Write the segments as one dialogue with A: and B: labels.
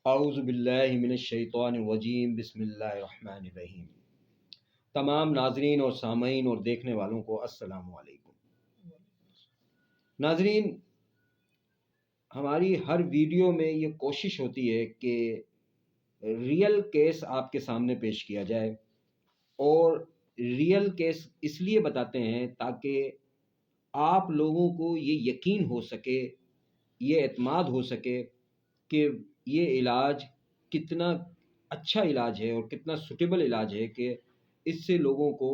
A: اعوذ باللہ من الشیطان الرجیم، بسم اللہ الرحمن الرحیم۔ تمام ناظرین اور سامعین اور دیکھنے والوں کو السلام علیکم۔ ناظرین، ہماری ہر ویڈیو میں یہ کوشش ہوتی ہے کہ ریئل کیس آپ کے سامنے پیش کیا جائے، اور ریئل کیس اس لیے بتاتے ہیں تاکہ آپ لوگوں کو یہ یقین ہو سکے، یہ اعتماد ہو سکے کہ یہ علاج کتنا اچھا علاج ہے اور کتنا سوٹیبل علاج ہے کہ اس سے لوگوں کو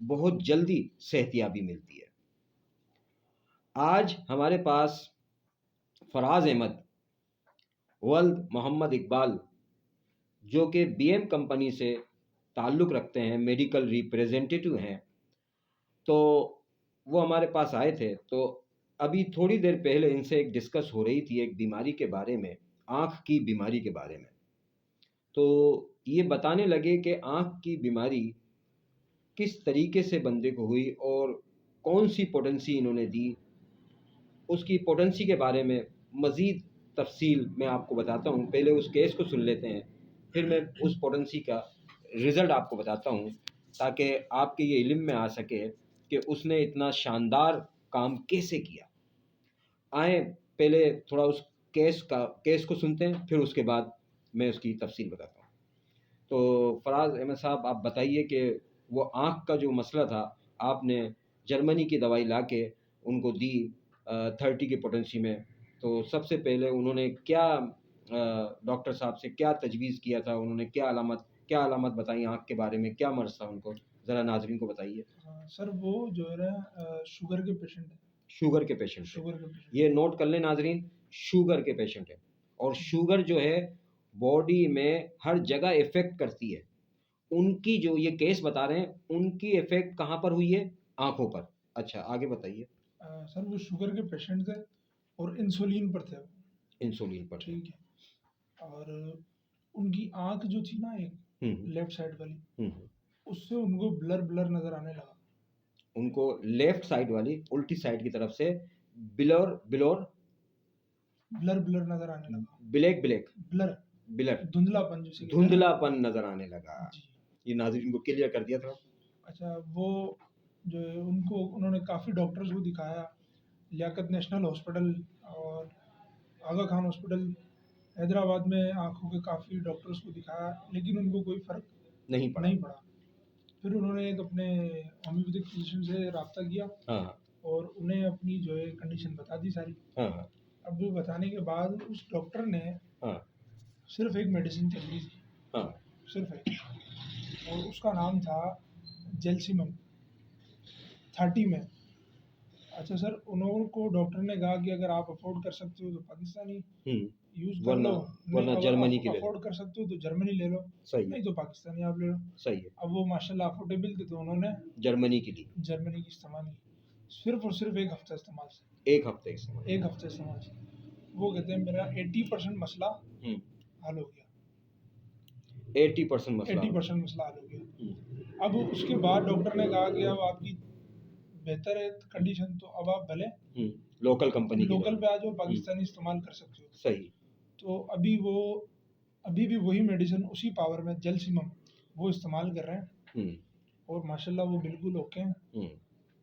A: بہت جلدی صحتیابی ملتی ہے۔ آج ہمارے پاس فراز احمد ولد محمد اقبال، جو کہ بی ایم کمپنی سے تعلق رکھتے ہیں، میڈیکل ریپریزنٹیٹیو ہیں، تو وہ ہمارے پاس آئے تھے۔ تو ابھی تھوڑی دیر پہلے ان سے ایک ڈسکس ہو رہی تھی ایک بیماری کے بارے میں، آنکھ کی بیماری کے بارے میں۔ تو یہ بتانے لگے کہ آنکھ کی بیماری کس طریقے سے بندے کو ہوئی اور کون سی پوٹنسی انہوں نے دی، اس کی پوٹنسی کے بارے میں مزید تفصیل میں آپ کو بتاتا ہوں۔ پہلے اس کیس کو سن لیتے ہیں، پھر میں اس پوٹنسی کا رزلٹ آپ کو بتاتا ہوں، تاکہ آپ کے یہ علم میں آ سکے کہ اس نے اتنا شاندار کام کیسے کیا۔ آئیں پہلے تھوڑا اس کیس کو سنتے ہیں، پھر اس کے بعد میں اس کی تفصیل بتاتا ہوں۔ تو فراز احمد صاحب، آپ بتائیے کہ وہ آنکھ کا جو مسئلہ تھا، آپ نے جرمنی کی دوائی لا کے ان کو دی 30 کی پوٹنسی میں، تو سب سے پہلے انہوں نے کیا ڈاکٹر صاحب سے کیا تجویز کیا تھا؟ انہوں نے کیا علامت بتائی آنکھ کے بارے میں؟ کیا مرض تھا ان کو؟ ذرا ناظرین کو بتائیے۔
B: سر وہ جو ہے نا شوگر کے پیشنٹ ہیں۔
A: شوگر کے پیشنٹ، یہ نوٹ کر لیں ناظرین، شوگر کے پیشنٹ ہیں، اور شوگر جو ہے باڈی میں ہر جگہ افیکٹ کرتی ہے۔ ان کی جو یہ کیس بتا رہے ہیں، ان کی افیکٹ کہاں پر ہوئی ہے؟ آنکھوں پر۔ اچھا، آگے بتائیے۔
B: سر وہ شوگر کے پیشنٹ تھے اور انسولین پر تھے۔
A: انسولین پر،
B: ٹھیک ہے، اور ان کی آنکھ جو تھی نا ایک لیفٹ سائڈ والی، اس سے ان کو بلر نظر آنے لگا۔
A: ان کو لیفٹ سائڈ والی، الٹی سائڈ کی طرف سے بلر
B: نظر آنے لگا،
A: بلر
B: دھندلا
A: پن نظر آنے لگا۔ یہ ناظرین کو کلیئر کر دیا تھا۔
B: اچھا، وہ جو ہے انہوں نے کافی ڈاکٹرز کو دکھایا، لیاقت نیشنل ہاسپٹل اور آغا خان ہاسپٹل حیدرآباد میں آنکھوں کے کافی ڈاکٹرز کو دکھایا، لیکن ان کو کوئی فرق نہیں پڑا۔ پھر انہوں نے ایک اپنے ہومیوپیتھک فزیشین سے رابطہ کیا اور انہیں اپنی جو ہے کنڈیشن بتا دی ساری۔ اب وہ بتانے کے بعد اس ڈاکٹر نے صرف ایک میڈیسن چلی تھی، صرف ایک، اور اس کا نام تھا جیلسیمم 30 میں۔ اچھا سر، انہوں کو ڈاکٹر نے کہا کہ اگر آپ افورڈ کر سکتے ہو تو پاکستانی یوز کر لو،
A: ورنہ جرمنی کی
B: افورڈ کر سکتے ہو تو جرمنی لے لو، نہیں تو پاکستانی آپ لے لو۔
A: صحیح ہے۔
B: اب وہ ماشاءاللہ افورڈیبل تھے تو انہوں نے
A: جرمنی کی
B: استعمال کی، صرف اور صرف ایک ہفتہ استعمال سے۔
A: ایک ہفتے
B: استعمال سے وہ کہتے ہیں میرا 80% مسئلہ حل ہو گیا۔
A: 80% مسئلہ
B: حل ہو گیا۔ اب اس کے بعد ڈاکٹر نے کہا کہ اب آپ کی بہتر ہے کنڈیشن، تو اب آپ بھلے
A: لوکل
B: پہ آ جاؤ، پاکستانی استعمال کر سکتے ہو۔
A: صحیح۔
B: تو ابھی بھی وہی میڈیسن اسی پاور میں جیلسیمم وہ استعمال کر رہے ہیں، اور ماشاءاللہ وہ بالکل اوکے ہیں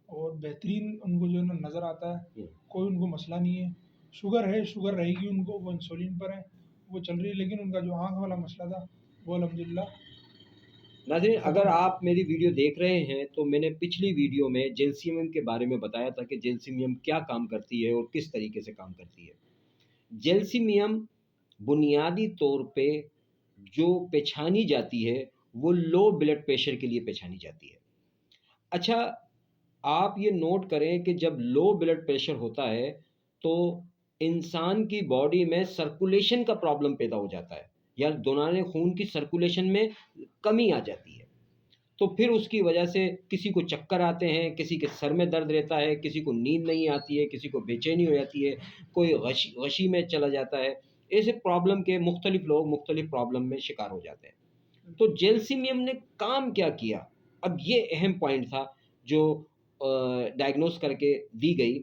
B: اور بہترین ان کو جو ہے نظر آتا ہے، کوئی ان کو مسئلہ نہیں ہے۔ شوگر رہے گی ان کو، وہ انسولین پر ہیں، وہ چل رہی ہے، لیکن ان کا جو آنکھ والا مسئلہ تھا وہ الحمدللہ۔
A: ناظرین، اگر آپ میری ویڈیو دیکھ رہے ہیں تو میں نے پچھلی ویڈیو میں جیلسیمیم کے بارے میں بتایا تھا کہ جیلسیمیم کیا کام کرتی ہے اور کس طریقے سے کام کرتی ہے۔ جیلسیمیم بنیادی طور پہ جو پہچانی جاتی ہے وہ لو بلڈ پریشر کے لیے پہچانی جاتی ہے۔ اچھا، آپ یہ نوٹ کریں کہ جب لو بلڈ پریشر ہوتا ہے تو انسان کی باڈی میں سرکولیشن کا پرابلم پیدا ہو جاتا ہے، یا دوران خون کی سرکولیشن میں کمی آ جاتی ہے، تو پھر اس کی وجہ سے کسی کو چکر آتے ہیں، کسی کے سر میں درد رہتا ہے، کسی کو نیند نہیں آتی ہے، کسی کو بے چینی ہو جاتی ہے، کوئی غشی میں چلا جاتا ہے۔ ایسے پرابلم کے مختلف لوگ مختلف پرابلم میں شکار ہو جاتے ہیں۔ تو جیلسیمیم نے کام کیا کیا؟ اب یہ اہم پوائنٹ تھا جو ڈائگنوز کر کے دی گئی،